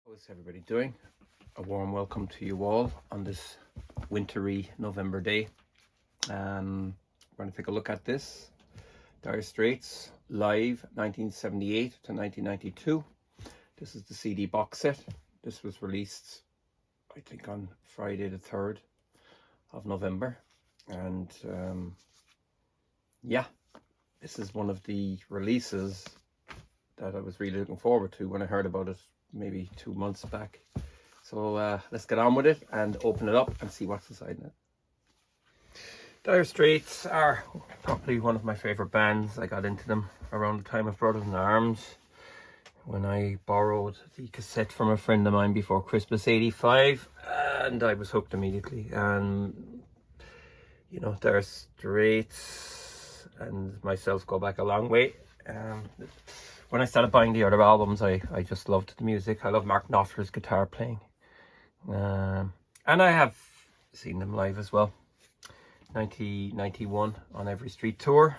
How's everybody doing? A warm welcome to you all on this wintry November day. We're going to take a look at this Dire Straits live 1978 to 1992. This is the CD box set. This was released, I think, on Friday the 3rd of November. And yeah, this is one of the releases that I was really looking forward to when I heard about it maybe 2 months back. So let's get on with it and open it up and see what's inside it. Dire Straits are probably one of my favorite bands. I got into them around the time of Brothers in Arms, when I borrowed the cassette from a friend of mine before Christmas '85, and I was hooked immediately. And you know, Dire Straits and myself go back a long way. When I started buying the other albums, I just loved the music. I love Mark Knopfler's guitar playing. And I have seen them live as well. 1991 on Every Street Tour.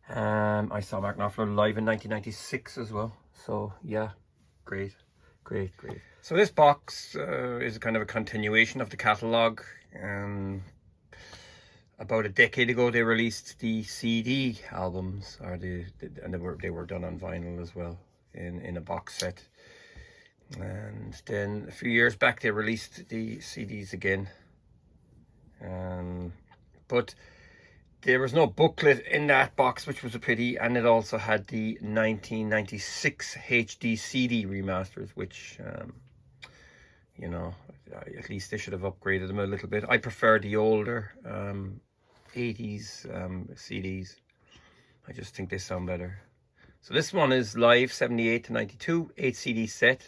I saw Mark Knopfler live in 1996 as well. So yeah, great. So this box is kind of a continuation of the catalogue. About a decade ago, they released the CD albums, and they were done on vinyl as well, in a box set. And then a few years back, they released the CDs again. But there was no booklet in that box, which was a pity, and it also had the 1996 HD CD remasters, which you know, at least they should have upgraded them a little bit. I prefer the older 80s CDs. I just think they sound better. So this one is live 78 to 92, 8 CD set,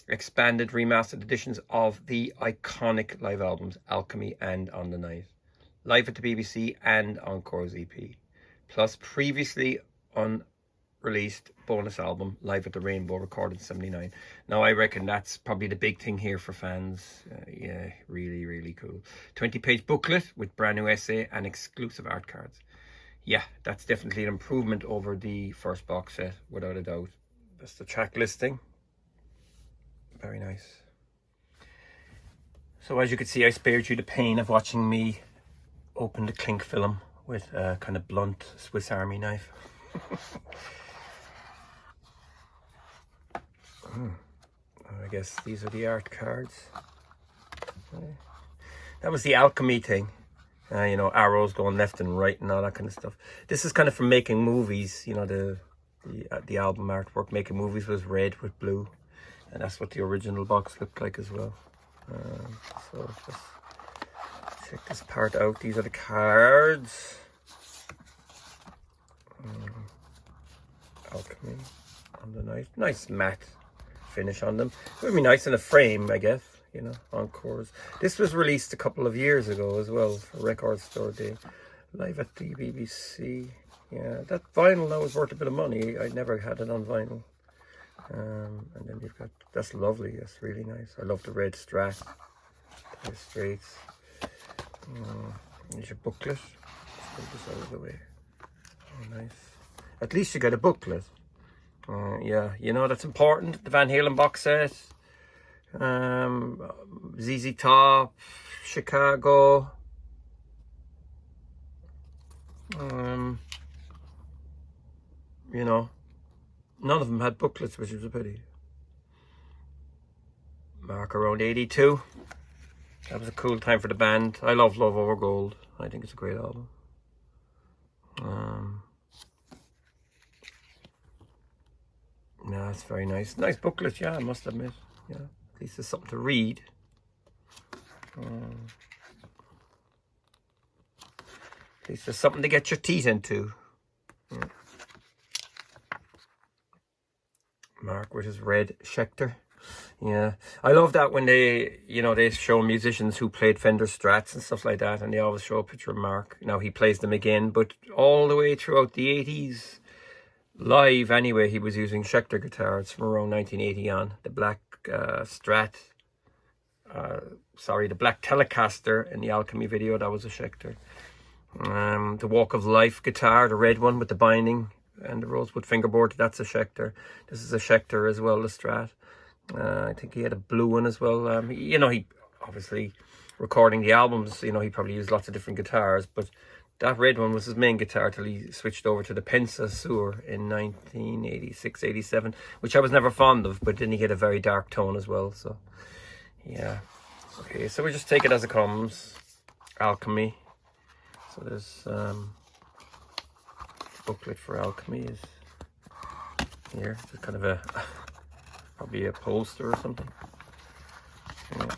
expanded remastered editions of the iconic live albums Alchemy and On the Night, live at the BBC and Encore's EP, plus previously unreleased bonus album Live at the Rainbow, recorded in '79. Now I reckon that's probably the big thing here for fans. Yeah, really cool. 20-page booklet with brand new essay and exclusive art cards. Yeah, that's definitely an improvement over the first box set, without a doubt. That's the track listing. Very nice. So as you can see, I spared you the pain of watching me open the cling film with a kind of blunt Swiss Army knife. I guess these are the art cards. That was the Alchemy thing. You know, arrows going left and right and all that kind of stuff. This is kind of from Making Movies. You know, the album artwork Making Movies was red with blue, and that's what the original box looked like as well. So just check this part out. These are the cards. Alchemy On the Night. Nice matte finish on them. It would be nice in a frame, I guess, you know, Encore's. This was released a couple of years ago as well for Record Store Day, live at the BBC. Yeah, that vinyl now is worth a bit of money. I never had it on vinyl. And then you've got, that's lovely, that's really nice. I love the red Strat, Dire Straits. Here's your booklet. Let's move this out of the way. Oh, nice. At least you get a booklet. Yeah, you know, that's important. The Van Halen box set, ZZ Top, Chicago. You know, none of them had booklets, which is a pity. Mark around 82. That was a cool time for the band. I love Love Over Gold. I think it's a great album. Yeah, it's very nice. Nice booklet, yeah, I must admit. Yeah, at least there's something to read. At least there's something to get your teeth into. Yeah. Mark with his red Schecter. Yeah, I love that when they, you know, they show musicians who played Fender Strats and stuff like that, and they always show a picture of Mark. Now he plays them again, but all the way throughout the 80s, live anyway, he was using Schecter guitars from around 1980 on. The black Strat, the black Telecaster in the Alchemy video, that was a Schecter. The Walk of Life guitar, the red one with the binding, and the rosewood fingerboard. That's a Schecter. This is a Schecter as well, the Strat. I think he had a blue one as well. You know, he obviously recording the albums, you know, he probably used lots of different guitars, but that red one was his main guitar till he switched over to the Pensa Sur in 1986, 87, which I was never fond of, but then he had a very dark tone as well. So, yeah. Okay, so we just take it as it comes. Alchemy. So there's booklet for Alchemy is here. It's kind of a probably a poster or something. Yeah.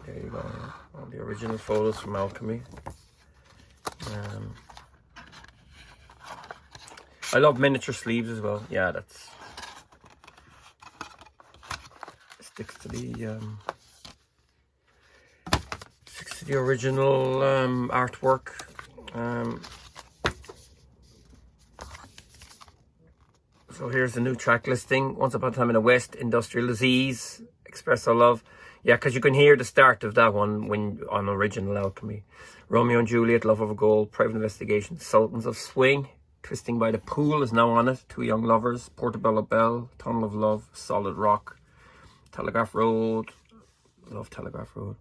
There you go. Yeah. All the original photos from Alchemy. I love miniature sleeves as well. Yeah, that's sticks to the original artwork. So here's the new track listing. Once Upon a Time in the West, Industrial Disease, Espresso Love. Yeah, because you can hear the start of that one when on original Alchemy. Romeo and Juliet, Love Over Gold, Private Investigation, Sultans of Swing, Twisting by the Pool is now on it, Two Young Lovers, Portobello Bell, Tunnel of Love, Solid Rock, Telegraph Road, love Telegraph Road.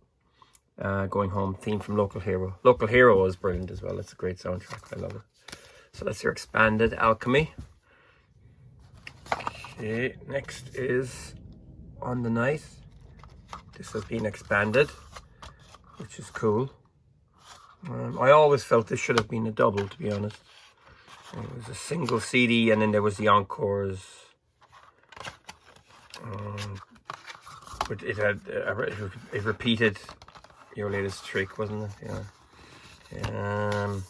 Going Home, theme from Local Hero. Local Hero is brilliant as well. It's a great soundtrack. I love it. So that's your expanded Alchemy. Okay, next is On the Night. This has been expanded, which is cool. I always felt this should have been a double, to be honest. It was a single CD, and then there was the encores. But it had it repeated Your Latest Trick, wasn't it? Yeah.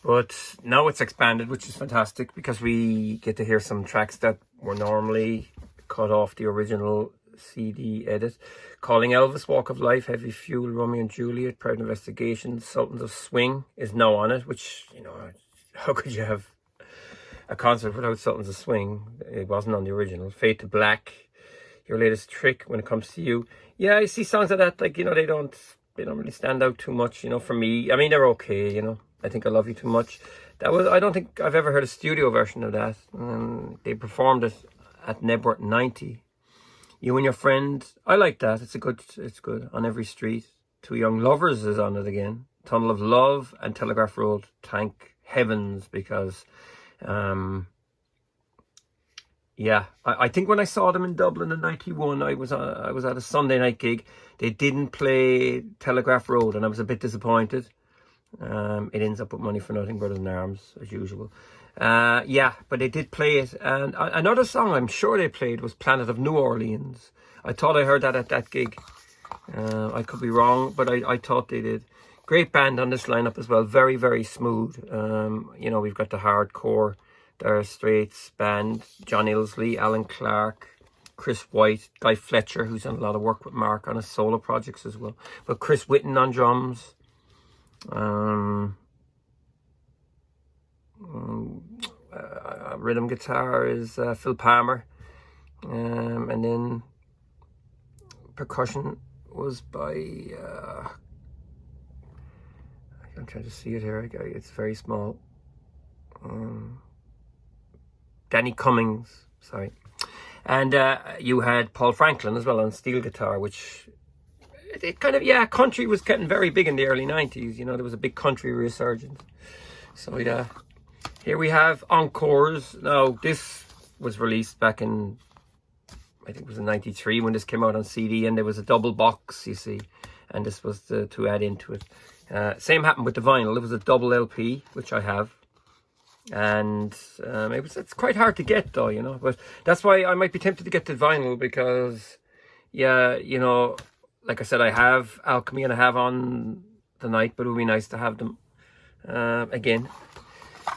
But now it's expanded, which is fantastic because we get to hear some tracks that were normally cut off the original CD edit. Calling Elvis, Walk of Life, Heavy Fuel, Romeo and Juliet, Private Investigation, Sultans of Swing is now on it, which, you know, how could you have a concert without Sultans of Swing? It wasn't on the original. Fade to Black, Your Latest Trick, When It Comes to You. Yeah, I see songs like that, like, you know, they don't really stand out too much, you know, for me. I mean, they're okay, you know. I Think I Love You Too Much. I don't think I've ever heard a studio version of that. They performed it at Nebworth 90. You and Your Friend, I like that. It's good. On Every Street. Two Young Lovers is on it again. Tunnel of Love and Telegraph Road. Thank heavens, because yeah, I think when I saw them in Dublin in 91, I was at a Sunday night gig. They didn't play Telegraph Road, and I was a bit disappointed. It ends up with Money for Nothing, Brothers in Arms, as usual. Yeah, but they did play it. And another song I'm sure they played was Planet of New Orleans. I thought I heard that at that gig. I could be wrong, but I thought they did. Great band on this lineup as well. Very, very smooth. You know, we've got the hardcore, the Straits band, John Ilsley, Alan Clark, Chris White, Guy Fletcher, who's done a lot of work with Mark on his solo projects as well. But Chris Whitten on drums. Rhythm guitar is Phil Palmer, and then percussion was by I'm trying to see it here. It's very small. Danny Cummings, sorry. And you had Paul Franklin as well on steel guitar, which it kind of, yeah, country was getting very big in the early 90s. You know, there was a big country resurgence. So yeah, here we have Encores. Now, this was released back in, I think it was in 93 when this came out on CD, and there was a double box, you see, and this was to add into it. Same happened with the vinyl. It was a double LP, which I have. And it's quite hard to get though, you know, but that's why I might be tempted to get the vinyl, because yeah, you know, like I said, I have Alchemy and I have On the Night, but it would be nice to have them again.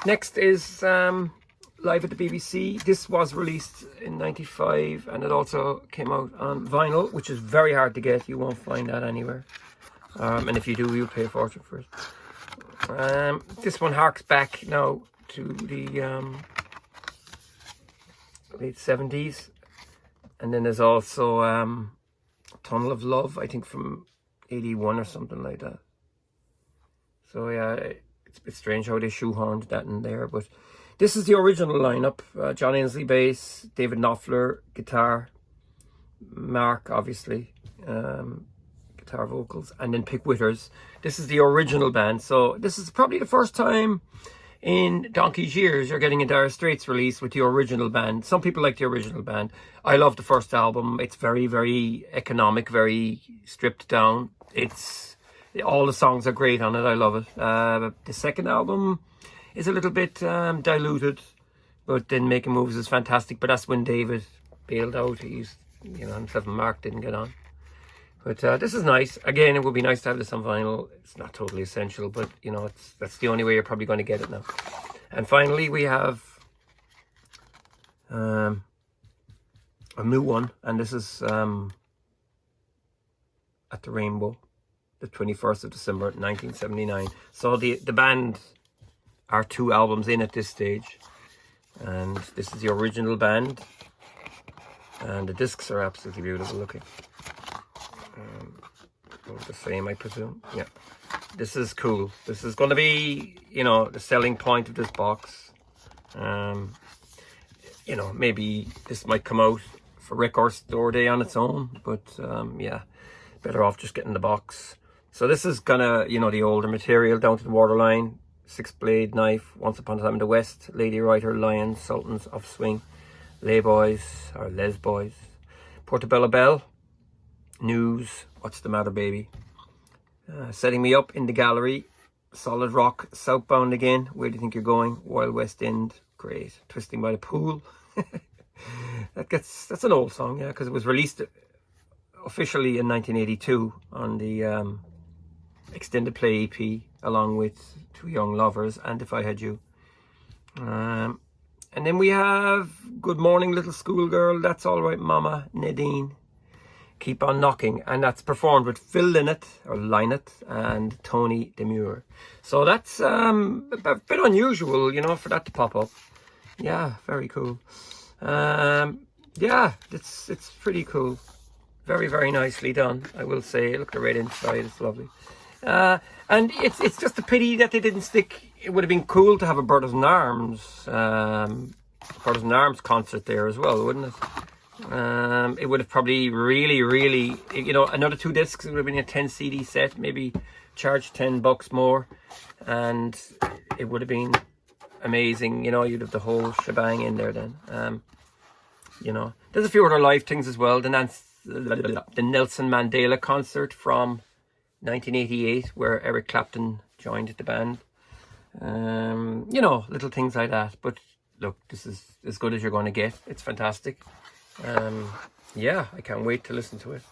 Next is Live at the BBC. This was released in 95 and it also came out on vinyl, which is very hard to get. You won't find that anywhere, and if you do, you'll pay a fortune for it. This one harks back now to the late 70s, and then there's also Tunnel of Love, I think from 81 or something like that. So yeah, it's a bit strange how they shoehorned that in there, but This is the original lineup. John Ainsley bass, David Knopfler guitar, Mark obviously guitar vocals, and then Pick Witters. This is the original band. So this is probably the first time in donkey's years you're getting a Dire Straits release with the original band. Some people like the original band. I love the first album. It's very, very economic, very stripped down. All the songs are great on it. I love it. The second album is a little bit diluted, but then Making Moves is fantastic. But that's when David bailed out. He's, himself and Mark didn't get on. But this is nice. Again, it would be nice to have this on vinyl. It's not totally essential, but that's the only way you're probably going to get it now. And finally, we have a new one, and this is at the Rainbow, the 21st of December, 1979. So the band are 2 albums in at this stage, and this is the original band, and the discs are absolutely beautiful looking. The same, I presume. Yeah, this is cool. This is going to be, the selling point of this box. Maybe this might come out for Record Store Day on its own, but yeah, better off just getting the box. So this is gonna, the older material, Down to the Waterline, 6-Blade Knife, Once Upon a Time in the West, Lady Writer, Lions, Sultans of Swing, Les Boys, Portobello Bell, News, What's the Matter Baby, Setting Me Up, In the Gallery, Solid Rock, Southbound Again, Where Do You Think You're Going, Wild West End, great, Twisting by the Pool. That's an old song, yeah, because it was released officially in 1982 on the extended play EP, along with Two Young Lovers and If I Had You. And then we have Good Morning Little Schoolgirl, That's All Right Mama, Nadine, Keep On Knocking, and that's performed with Phil Lynott and Tony Demure. So that's a bit unusual, for that to pop up. Yeah, very cool. Yeah, it's pretty cool. Very, very nicely done, I will say. Look at the red inside, it's lovely. And it's just a pity that they didn't stick. It would have been cool to have a Brothers in Arms concert there as well, wouldn't it? It would have probably really, another 2 discs. It would have been a 10 CD set, maybe charge $10 more, and it would have been amazing. You'd have the whole shebang in there then. There's a few other live things as well. The Nelson Mandela concert from 1988, where Eric Clapton joined the band. Little things like that. But look, this is as good as you're going to get. It's fantastic. Yeah, I can't wait to listen to it.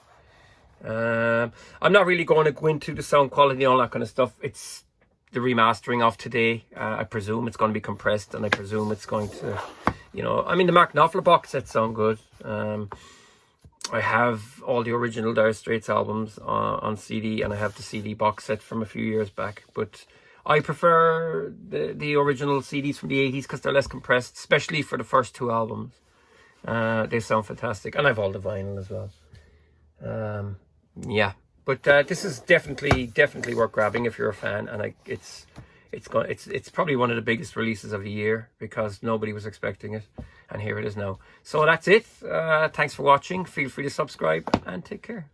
I'm not really going to go into the sound quality and all that kind of stuff. It's the remastering of today. I presume it's going to be compressed, and I presume it's going to, the Mark Knopfler box sets sound good. I have all the original Dire Straits albums on CD, and I have the CD box set from a few years back. But I prefer the original CDs from the 80s because they're less compressed, especially for the first 2 albums. They sound fantastic, and I have all the vinyl as well. Yeah, but this is definitely worth grabbing if you're a fan, and it's probably one of the biggest releases of the year because nobody was expecting it, and here it is now. So that's it. Thanks for watching. Feel free to subscribe and take care.